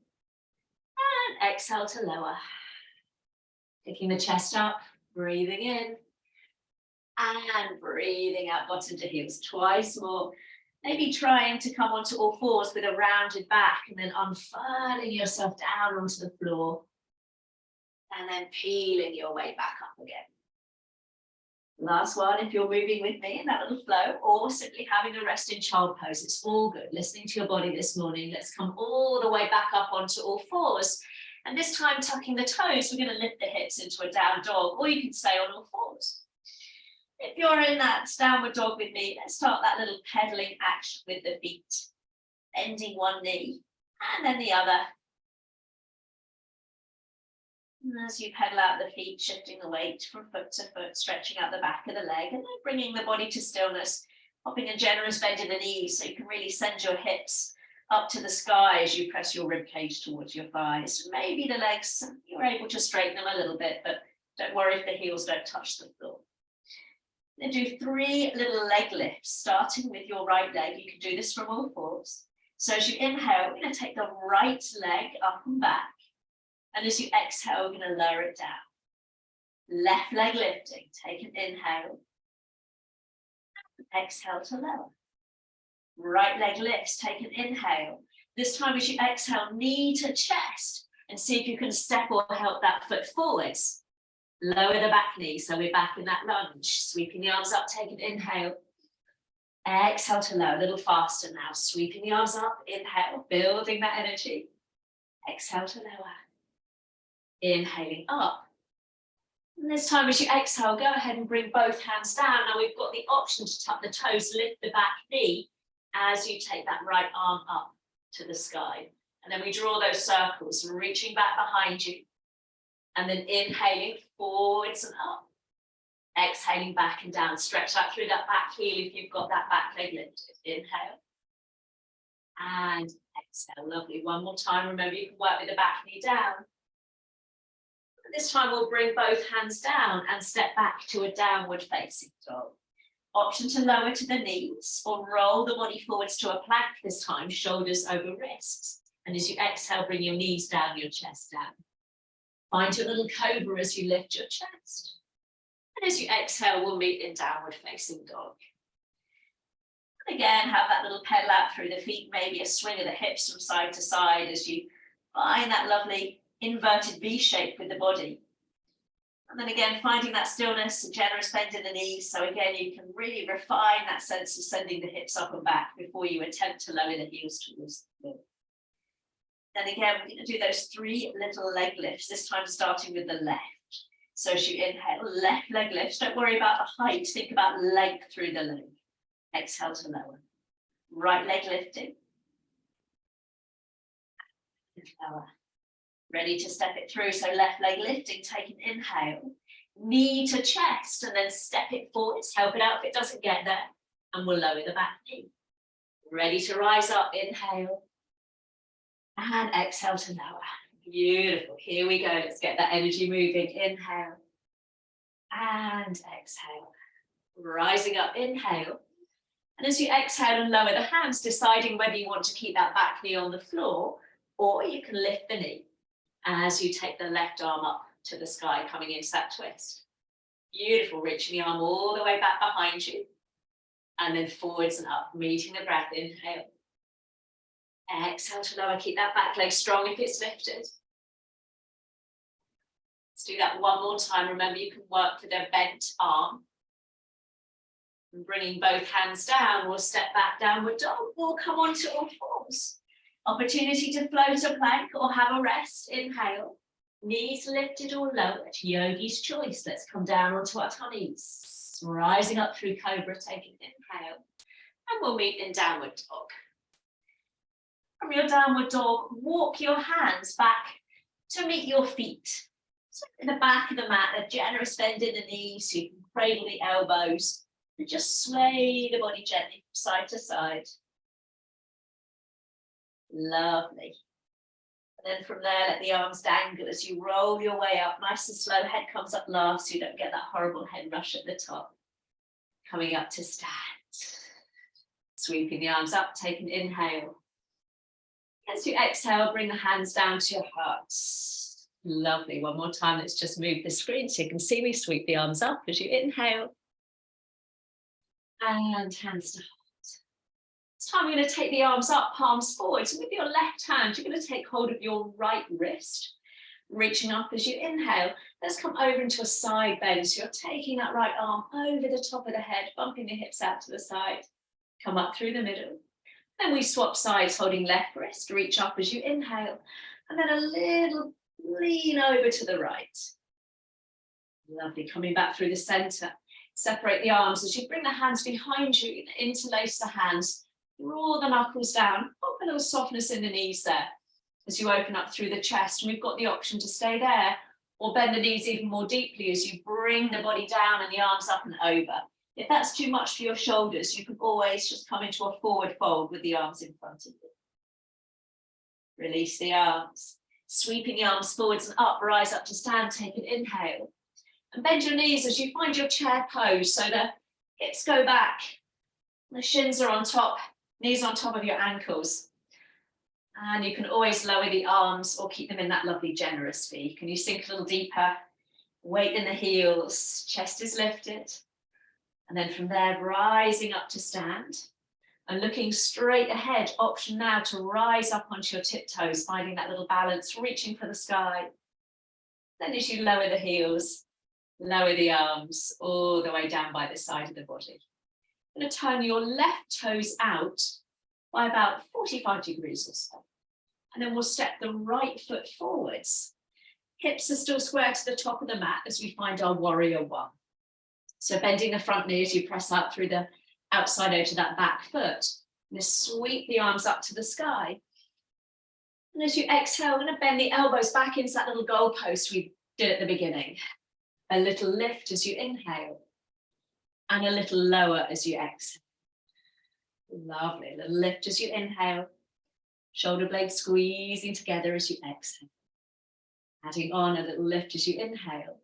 And exhale to lower. Picking the chest up. Breathing in and breathing out, bottom to heels. Twice more. Maybe trying to come onto all fours with a rounded back and then unfurling yourself down onto the floor and then peeling your way back up again. Last one, if you're moving with me in that little flow or simply having a rest in child pose, it's all good. Listening to your body this morning. Let's come all the way back up onto all fours. And this time, tucking the toes, we're going to lift the hips into a down dog, or you can stay on all fours. If you're in that downward dog with me, let's start that little pedaling action with the feet. Bending one knee and then the other. And as you pedal out the feet, shifting the weight from foot to foot, stretching out the back of the leg, and then bringing the body to stillness, popping a generous bend in the knees so you can really send your hips up to the sky as you press your rib cage towards your thighs. Maybe the legs, you're able to straighten them a little bit, but don't worry if the heels don't touch the floor. Then do 3 little leg lifts, starting with your right leg. You can do this from all fours. So as you inhale, we're going to take the right leg up and back. And as you exhale, we're going to lower it down. Left leg lifting, take an inhale. Exhale to lower. Right leg lifts, take an inhale. This time as you exhale, knee to chest, and see if you can step or help that foot forwards. Lower the back knee, so we're back in that lunge. Sweeping the arms up, take an inhale. Exhale to lower, a little faster now. Sweeping the arms up, inhale, building that energy. Exhale to lower. Inhaling up. And this time as you exhale, go ahead and bring both hands down. Now we've got the option to tuck the toes, lift the back knee, as you take that right arm up to the sky. And then we draw those circles, reaching back behind you. And then inhaling forwards and up. Exhaling back and down. Stretch out through that back heel if you've got that back leg lifted. Inhale. And exhale. Lovely. One more time. Remember, you can work with the back knee down. And this time we'll bring both hands down and step back to a downward facing dog. Option to lower to the knees or roll the body forwards to a plank this time, shoulders over wrists. And as you exhale, bring your knees down, your chest down. Find your little cobra as you lift your chest. And as you exhale, we'll meet in downward facing dog. And again, have that little pedal out through the feet, maybe a swing of the hips from side to side as you find that lovely inverted V shape with the body. And then again, finding that stillness, a generous bend in the knees. So again, you can really refine that sense of sending the hips up and back before you attempt to lower the heels towards the floor. Then again, we're going to do those 3 little leg lifts, this time starting with the left. So as you inhale, left leg lifts. Don't worry about the height, think about length through the leg. Exhale to lower. Right leg lifting. Lower. Ready to step it through, so left leg lifting, take an inhale, knee to chest, and then step it forwards, help it out if it doesn't get there, and we'll lower the back knee. Ready to rise up, inhale, and exhale to lower. Beautiful, here we go, let's get that energy moving, inhale, and exhale. Rising up, inhale, and as you exhale and lower the hands, deciding whether you want to keep that back knee on the floor, or you can lift the knee as you take the left arm up to the sky, coming into that twist. Beautiful, reaching the arm all the way back behind you. And then forwards and up, meeting the breath, inhale. Exhale to lower, keep that back leg strong if it's lifted. Let's do that one more time. Remember, you can work with a bent arm. And bringing both hands down, we'll step back, downward dog, or come onto all fours. Opportunity to float a plank or have a rest. Inhale, knees lifted or lowered, yogi's choice. Let's come down onto our tummies. Rising up through cobra, take an inhale, and we'll meet in downward dog. From your downward dog, walk your hands back to meet your feet. So in the back of the mat, a generous bend in the knees, so you can cradle the elbows and just sway the body gently from side to side. Lovely. And then from there, let the arms dangle as you roll your way up. Nice and slow, head comes up last so you don't get that horrible head rush at the top. Coming up to stand. Sweeping the arms up, take an inhale. As you exhale, bring the hands down to your hearts. Lovely. One more time, let's just move the screen so you can see me. Sweep the arms up as you inhale. And hands to heart. This time we're going to take the arms up, palms forward. So with your left hand, you're going to take hold of your right wrist, reaching up as you inhale. Let's come over into a side bend. So you're taking that right arm over the top of the head, bumping the hips out to the side. Come up through the middle. Then we swap sides, holding left wrist, reach up as you inhale. And then a little lean over to the right. Lovely, coming back through the center. Separate the arms as you bring the hands behind you, interlace the hands. Draw the knuckles down, pop a little softness in the knees there as you open up through the chest. And we've got the option to stay there or bend the knees even more deeply as you bring the body down and the arms up and over. If that's too much for your shoulders, you can always just come into a forward fold with the arms in front of you. Release the arms, sweeping the arms forwards and up, rise up to stand, take an inhale. And bend your knees as you find your chair pose so the hips go back, the shins are on top, knees on top of your ankles. And you can always lower the arms or keep them in that lovely generous V. Can you sink a little deeper? Weight in the heels, chest is lifted. And then from there, rising up to stand. And looking straight ahead, option now to rise up onto your tiptoes, finding that little balance, reaching for the sky. Then as you lower the heels, lower the arms all the way down by the side of the body. You're going to turn your left toes out by about 45 degrees or so. And then we'll step the right foot forwards. Hips are still square to the top of the mat as we find our warrior one. So bending the front knee as you press out through the outside edge of that back foot. And just sweep the arms up to the sky. And as you exhale, we're going to bend the elbows back into that little goalpost we did at the beginning. A little lift as you inhale. And a little lower as you exhale. Lovely. A little lift as you inhale. Shoulder blades squeezing together as you exhale. Adding on a little lift as you inhale.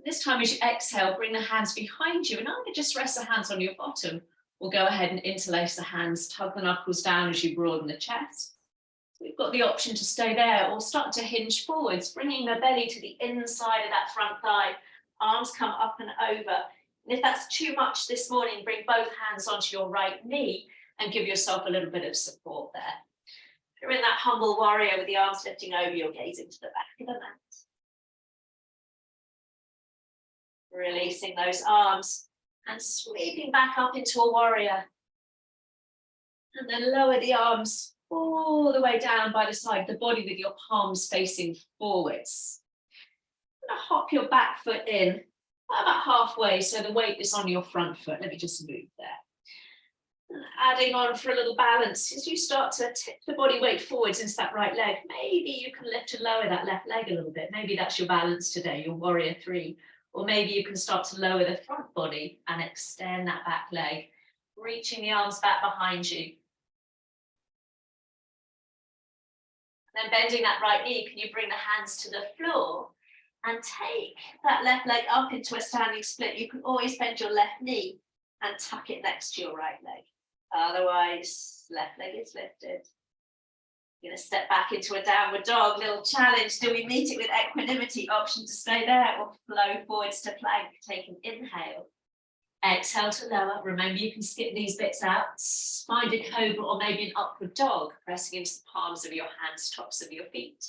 This time as you exhale, bring the hands behind you and either just rest the hands on your bottom or go ahead and interlace the hands, tug the knuckles down as you broaden the chest. We've got the option to stay there or start to hinge forwards, bringing the belly to the inside of that front thigh. Arms come up and over. And if that's too much this morning, bring both hands onto your right knee and give yourself a little bit of support there. If you're in that humble warrior with the arms lifting over, you'll gaze into the back of the mat. Releasing those arms and sweeping back up into a warrior. And then lower the arms all the way down by the side of the body with your palms facing forwards. I'm going to hop your back foot in about halfway so the weight is on your front foot. Let me just move there. And adding on for a little balance as you start to tip the body weight forwards into that right leg. Maybe you can lift and lower that left leg a little bit. Maybe that's your balance today, your warrior 3. Or maybe you can start to lower the front body and extend that back leg, reaching the arms back behind you. Then bending that right knee, can you bring the hands to the floor and take that left leg up into a standing split? You can always bend your left knee and tuck it next to your right leg. Otherwise, left leg is lifted. You're going to step back into a downward dog, little challenge. Do we meet it with equanimity? Option to stay there or flow forwards to plank. Take an inhale. Exhale to lower. Remember, you can skip these bits out. Find a cobra or maybe an upward dog, pressing into the palms of your hands, tops of your feet.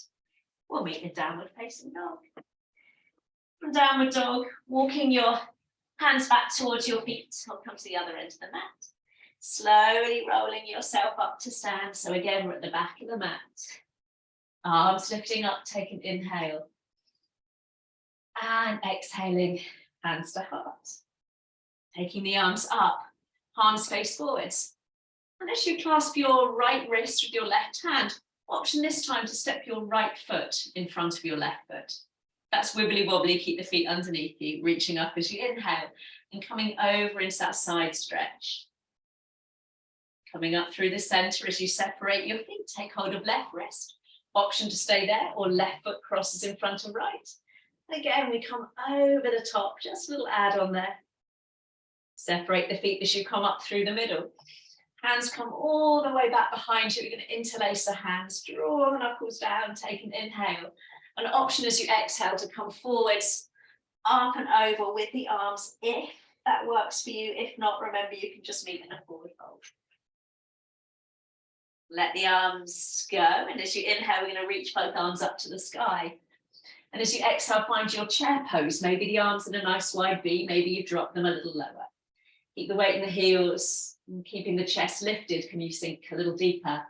We'll meet in downward facing dog. From downward dog, walking your hands back towards your feet. I'll come to the other end of the mat. Slowly rolling yourself up to stand. So again, we're at the back of the mat. Arms lifting up, take an inhale. And exhaling, hands to heart. Taking the arms up, palms face forwards. And as you clasp your right wrist with your left hand, option this time to step your right foot in front of your left foot. That's wibbly wobbly, keep the feet underneath you, reaching up as you inhale and coming over into that side stretch. Coming up through the center as you separate your feet, take hold of left wrist. Option to stay there or left foot crosses in front of right. And again, we come over the top, just a little add on there. Separate the feet as you come up through the middle. Hands come all the way back behind you. You're going to interlace the hands, draw the knuckles down, take an inhale. An option as you exhale to come forwards, up and over with the arms, if that works for you. If not, remember, you can just meet in a forward fold. Let the arms go. And as you inhale, we're going to reach both arms up to the sky. And as you exhale, find your chair pose. Maybe the arms in a nice wide V. Maybe you drop them a little lower. Keep the weight in the heels, and keeping the chest lifted. Can you sink a little deeper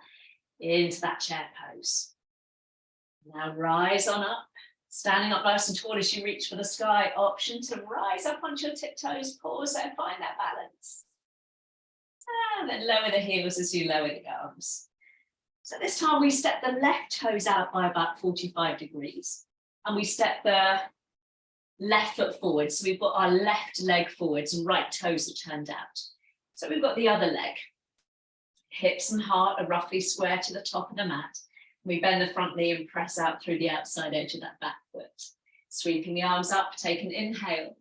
into that chair pose? Now rise on up, standing up nice and tall as you reach for the sky. Option to rise up onto your tiptoes, pause there, find that balance. And then lower the heels as you lower the arms. So this time we step the left toes out by about 45 degrees. And we step the left foot forward. So we've got our left leg forwards and right toes are turned out. So we've got the other leg. Hips and heart are roughly square to the top of the mat. We bend the front knee and press out through the outside edge of that back foot. Sweeping the arms up, take an inhale.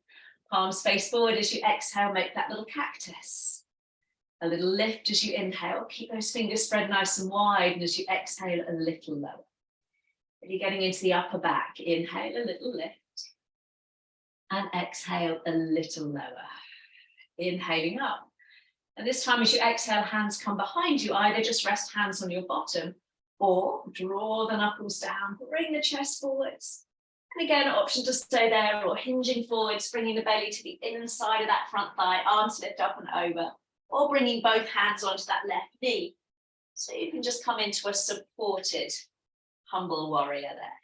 Palms face forward as you exhale, make that little cactus. A little lift as you inhale. Keep those fingers spread nice and wide. And as you exhale, a little lower. Really getting into the upper back. Inhale, a little lift. And exhale, a little lower. Inhaling up. And this time as you exhale, hands come behind you. Either just rest hands on your bottom or draw the knuckles down, bring the chest forwards. And again, option to stay there or hinging forwards, bringing the belly to the inside of that front thigh, arms lift up and over, or bringing both hands onto that left knee. So you can just come into a supported, humble warrior there.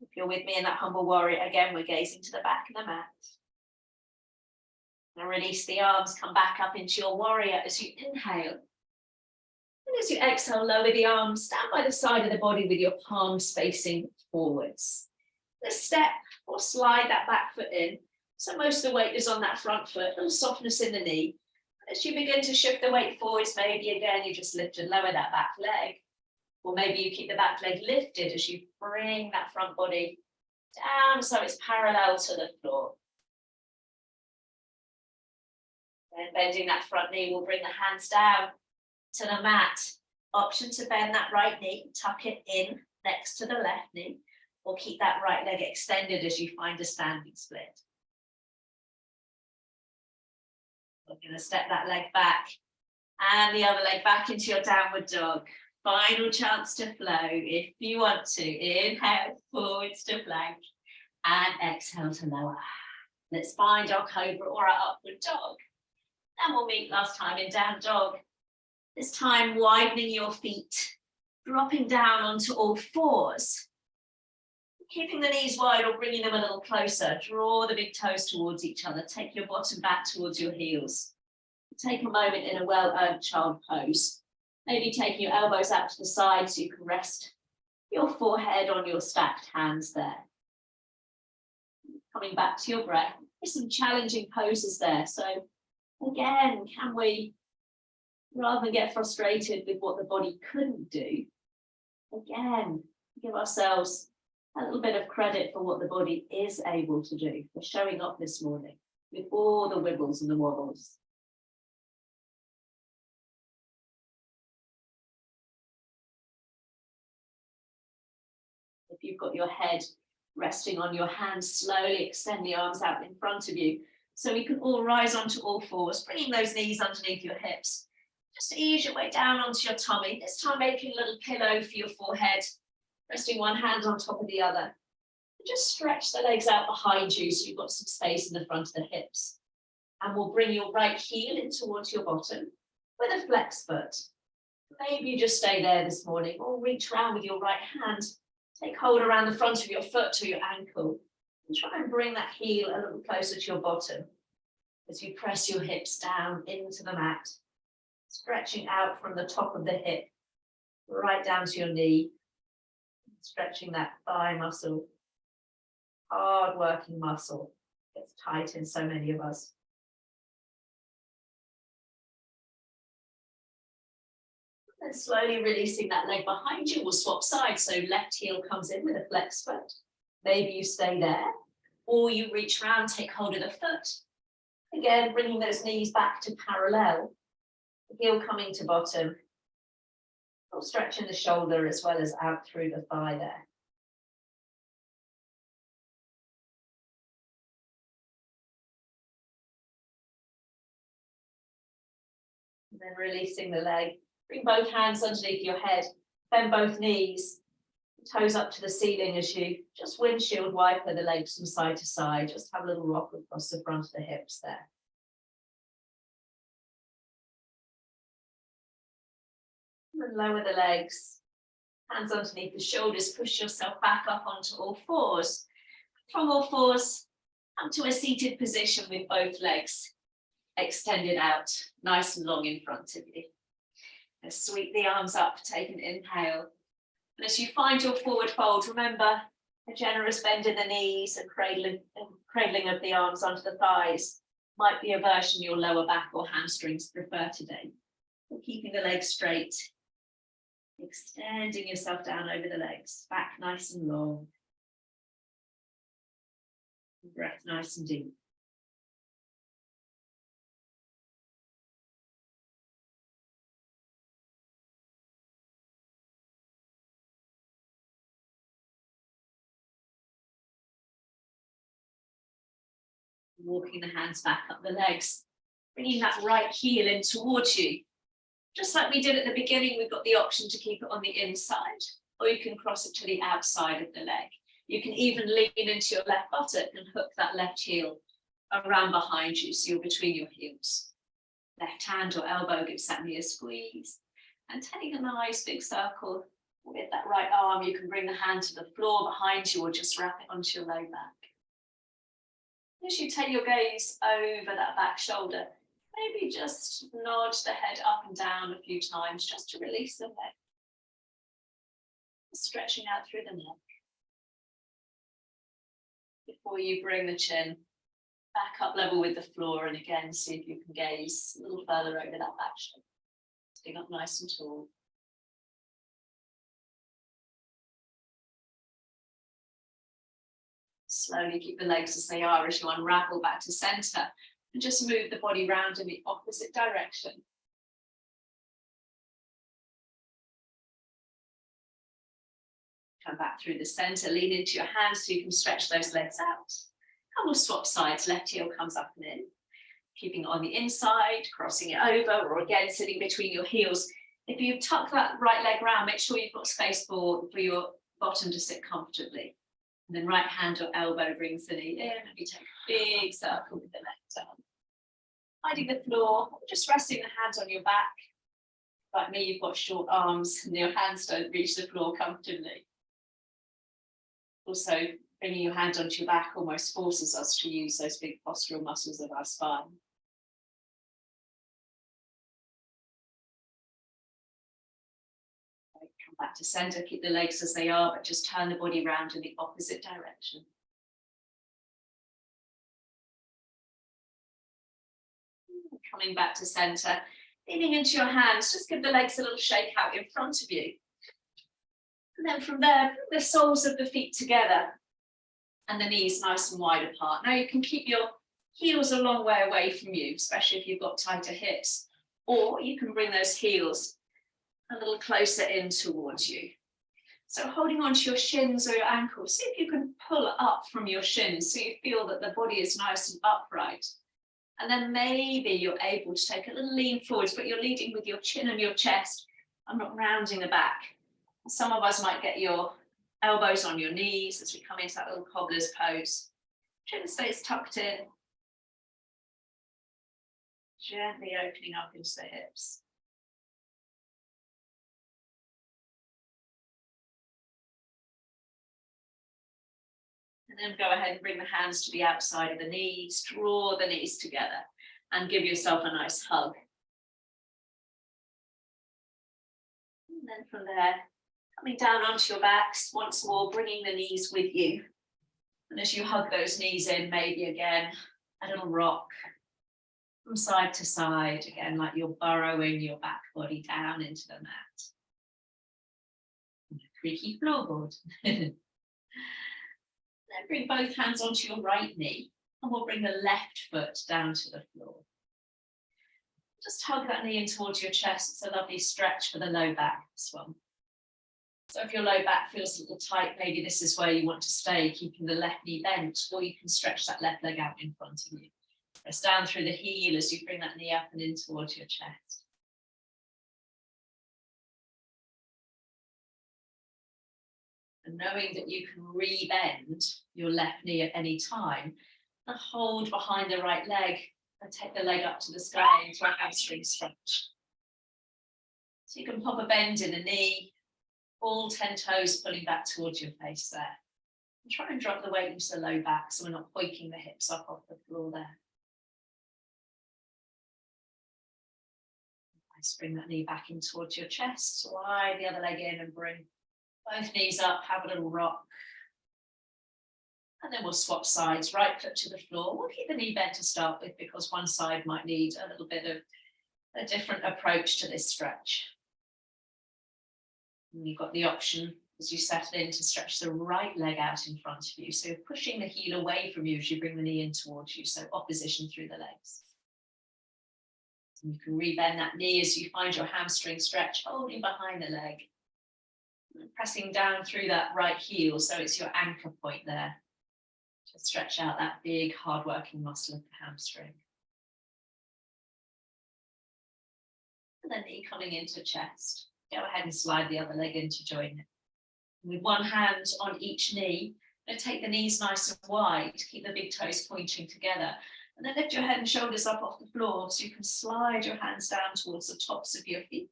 If you're with me in that humble warrior, again, we're gazing to the back of the mat. And release the arms, come back up into your warrior as you inhale. And as you exhale, lower the arms, stand by the side of the body with your palms facing forwards. Let's step or slide that back foot in. So most of the weight is on that front foot, a little softness in the knee. As you begin to shift the weight forwards, maybe again, you just lift and lower that back leg. Or maybe you keep the back leg lifted as you bring that front body down so it's parallel to the floor. Then bending that front knee, we'll bring the hands down to the mat. Option to bend that right knee, tuck it in next to the left knee, or keep that right leg extended as you find a standing split. We're going to step that leg back and the other leg back into your downward dog. Final chance to flow if you want to. Inhale, forwards to plank, and exhale to lower. Let's find our cobra or our upward dog. And we'll meet last time in down dog. This time widening your feet, dropping down onto all fours. Keeping the knees wide or bringing them a little closer. Draw the big toes towards each other. Take your bottom back towards your heels. Take a moment in a well-earned child pose. Maybe taking your elbows out to the side so you can rest your forehead on your stacked hands there. Coming back to your breath. There's some challenging poses there. So again, can we, rather than get frustrated with what the body couldn't do, again, give ourselves a little bit of credit for what the body is able to do, for showing up this morning with all the wibbles and the wobbles. If you've got your head resting on your hands, slowly extend the arms out in front of you. So we can all rise onto all fours, bringing those knees underneath your hips. Just ease your way down onto your tummy. This time making a little pillow for your forehead, resting one hand on top of the other. And just stretch the legs out behind you so you've got some space in the front of the hips. And we'll bring your right heel in towards your bottom with a flex foot. Maybe you just stay there this morning, or reach around with your right hand. Take hold around the front of your foot or your ankle. And try and bring that heel a little closer to your bottom as you press your hips down into the mat. Stretching out from the top of the hip, right down to your knee. Stretching that thigh muscle. Hard working muscle. Gets tight in so many of us. And slowly releasing that leg behind you. We'll swap sides. So left heel comes in with a flex foot. Maybe you stay there, or you reach around, take hold of the foot. Again, bringing those knees back to parallel. The heel coming to bottom. Or stretching the shoulder as well as out through the thigh there. And then releasing the leg. Bring both hands underneath your head. Bend both knees. Toes up to the ceiling as you just windshield wiper the legs from side to side. Just have a little rock across the front of the hips there. And lower the legs. Hands underneath the shoulders. Push yourself back up onto all fours. From all fours, come to a seated position with both legs extended out, nice and long in front of you. And sweep the arms up, take an inhale. And as you find your forward fold, remember a generous bend in the knees and cradling of the arms onto the thighs might be a version your lower back or hamstrings prefer today. But keeping the legs straight, extending yourself down over the legs, back nice and long. Breath nice and deep. Walking the hands back up the legs, bringing that right heel in towards you. Just like we did at the beginning, we've got the option to keep it on the inside, or you can cross it to the outside of the leg. You can even lean into your left buttock and hook that left heel around behind you, so you're between your heels. Left hand or elbow gives that knee a squeeze. And taking a nice big circle with that right arm, you can bring the hand to the floor behind you or just wrap it onto your low back. As you take your gaze over that back shoulder, maybe just nod the head up and down a few times just to release the neck. Stretching out through the neck. Before you bring the chin back up level with the floor, and again, see if you can gaze a little further over that back shoulder. Sitting up nice and tall. Slowly keep the legs as they are as you unravel back to center and just move the body round in the opposite direction. Come back through the center, lean into your hands so you can stretch those legs out. And we'll swap sides, left heel comes up and in. Keeping it on the inside, crossing it over, or again, sitting between your heels. If you tuck that right leg round, make sure you've got space for your bottom to sit comfortably. And then right hand or elbow brings the knee in, and you take a big circle with the left arm. Finding the floor, just resting the hands on your back. Like me, you've got short arms and your hands don't reach the floor comfortably. Also, bringing your hand onto your back almost forces us to use those big postural muscles of our spine. Come back to center, keep the legs as they are, but just turn the body around in the opposite direction. Coming back to center, leaning into your hands, just give the legs a little shake out in front of you. And then from there, bring the soles of the feet together and the knees nice and wide apart. Now you can keep your heels a long way away from you, especially if you've got tighter hips, or you can bring those heels a little closer in towards you. So holding onto your shins or your ankles, see if you can pull up from your shins so you feel that the body is nice and upright. And then maybe you're able to take a little lean forwards, but you're leading with your chin and your chest. I'm not rounding the back. Some of us might get your elbows on your knees as we come into that little cobbler's pose. Chin stays tucked in. Gently opening up into the hips. And then go ahead and bring the hands to the outside of the knees, draw the knees together and give yourself a nice hug. And then from there, coming down onto your backs, once more, bringing the knees with you. And as you hug those knees in, maybe again, a little rock from side to side, again, like you're burrowing your back body down into the mat. Creaky floorboard. Then bring both hands onto your right knee, and we'll bring the left foot down to the floor. Just hug that knee in towards your chest. It's a lovely stretch for the low back as well. So if your low back feels a little tight, maybe this is where you want to stay, keeping the left knee bent, or you can stretch that left leg out in front of you. Press down through the heel as you bring that knee up and in towards your chest. And knowing that you can re-bend your left knee at any time, and hold behind the right leg and take the leg up to the sky into a hamstring stretch. So you can pop a bend in the knee, all 10 toes pulling back towards your face there. And try and drop the weight into the low back so we're not hoiking the hips up off the floor there. Nice, bring that knee back in towards your chest, slide the other leg in and bring both knees up, have a little rock. And then we'll swap sides, right foot to the floor. We'll keep the knee bent to start with because one side might need a little bit of a different approach to this stretch. And you've got the option as you settle in to stretch the right leg out in front of you. So you're pushing the heel away from you as you bring the knee in towards you. So opposition through the legs. And you can rebend that knee as you find your hamstring stretch, holding behind the leg. And pressing down through that right heel. So it's your anchor point there. To stretch out that big, hard-working muscle of the hamstring. And the knee coming into chest. Go ahead and slide the other leg in to join it. With one hand on each knee, take the knees nice and wide, keep the big toes pointing together. And then lift your head and shoulders up off the floor so you can slide your hands down towards the tops of your feet,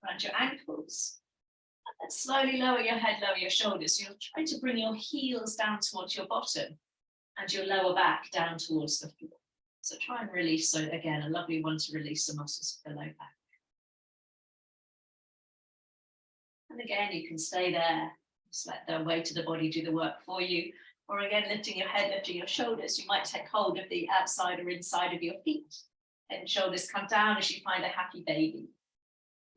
around your ankles. And then slowly lower your head, lower your shoulders. So you're trying to bring your heels down towards your bottom and your lower back down towards the floor. So try and release, so again, a lovely one to release the muscles of the low back. And again, you can stay there, just let the weight of the body do the work for you. Or again, lifting your head, lifting your shoulders, you might take hold of the outside or inside of your feet. Head and shoulders come down as you find a happy baby.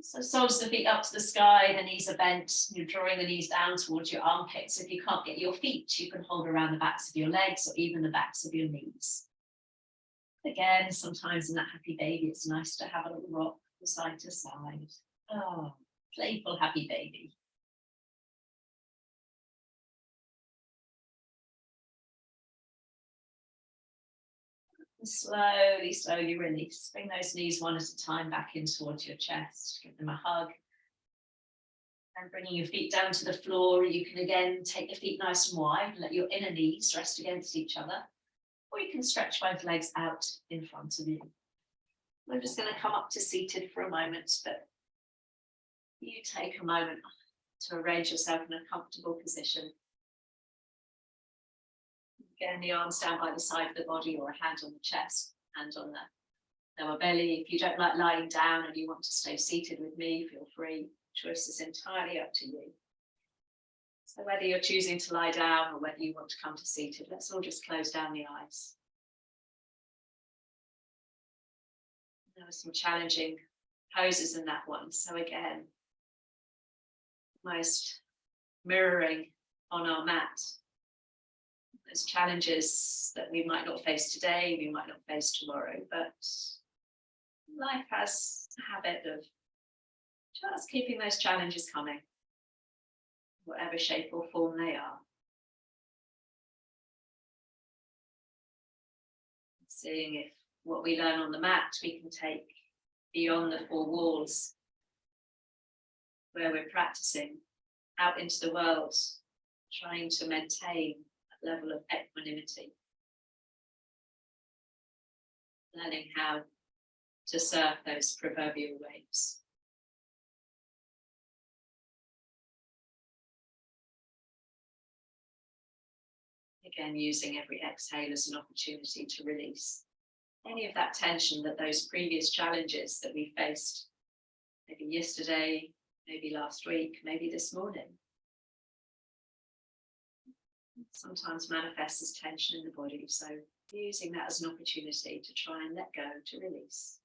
So soles of the feet up to the sky, the knees are bent, you're drawing the knees down towards your armpits. If you can't get your feet, you can hold around the backs of your legs or even the backs of your knees. Again, sometimes in that happy baby, it's nice to have a little rock from side to side. Oh, playful happy baby. And slowly, slowly release. Bring those knees one at a time back in towards your chest. Give them a hug. And bringing your feet down to the floor, you can again take the feet nice and wide, let your inner knees rest against each other, or you can stretch both legs out in front of you. We're just going to come up to seated for a moment, but you take a moment to arrange yourself in a comfortable position. Getting the arms down by the side of the body or a hand on the chest, hand on the lower belly. If you don't like lying down and you want to stay seated with me, feel free. Choice is entirely up to you. So whether you're choosing to lie down or whether you want to come to seated, let's all just close down the eyes. There were some challenging poses in that one. So again, almost mirroring on our mat. Those challenges that we might not face today, we might not face tomorrow, but life has a habit of just keeping those challenges coming, whatever shape or form they are. Seeing if what we learn on the mat we can take beyond the four walls where we're practicing out into the world, trying to maintain a level of equanimity, learning how to surf those proverbial waves. Again, using every exhale as an opportunity to release any of that tension that those previous challenges that we faced, maybe yesterday, maybe last week, maybe this morning, sometimes manifests as tension in the body. So using that as an opportunity to try and let go, to release.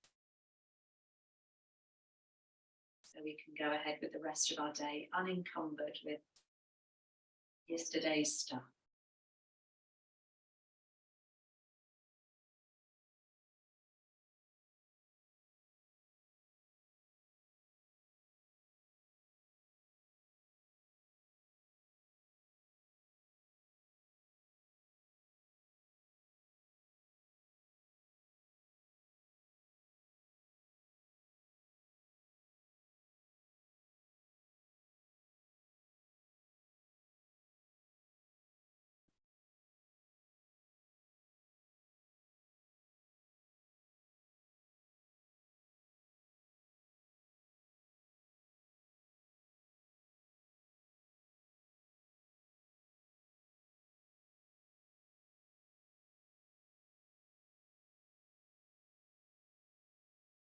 So we can go ahead with the rest of our day unencumbered with yesterday's stuff.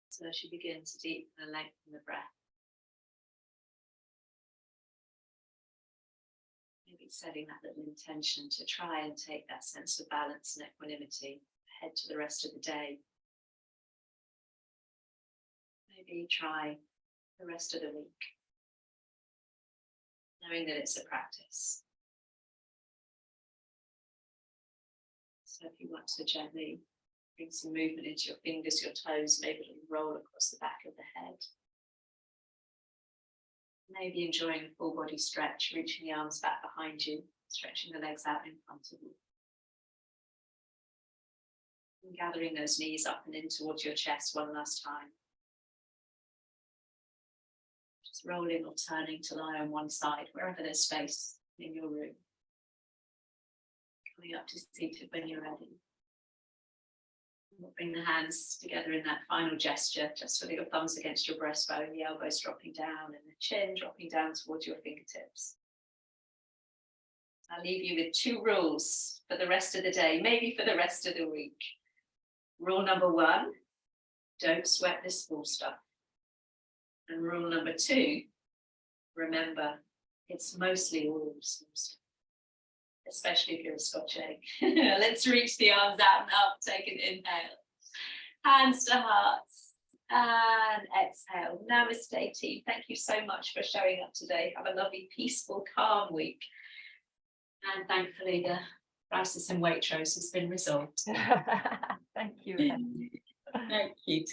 So as you begin to deepen and lengthen the breath, maybe setting that little intention to try and take that sense of balance and equanimity ahead to the rest of the day. Maybe try the rest of the week, knowing that it's a practice. So if you want to gently bring some movement into your fingers, your toes, maybe a little roll across the back of the head. Maybe enjoying a full body stretch, reaching the arms back behind you, stretching the legs out in front of you. And gathering those knees up and in towards your chest one last time. Just rolling or turning to lie on one side, wherever there's space in your room. Coming up to seated when you're ready. We'll bring the hands together in that final gesture, just with your thumbs against your breastbone, the elbows dropping down and the chin dropping down towards your fingertips. I'll leave you with 2 rules for the rest of the day, maybe for the rest of the week. Rule number 1, don't sweat this small stuff. And rule number 2, remember, it's mostly all small stuff, especially if you're a Scotch egg. Let's reach the arms out and up, take an inhale. Hands to hearts. And exhale. Namaste, team. Thank you so much for showing up today. Have a lovely, peaceful, calm week. And thankfully, the crisis in Waitrose has been resolved. Thank you. Thank you.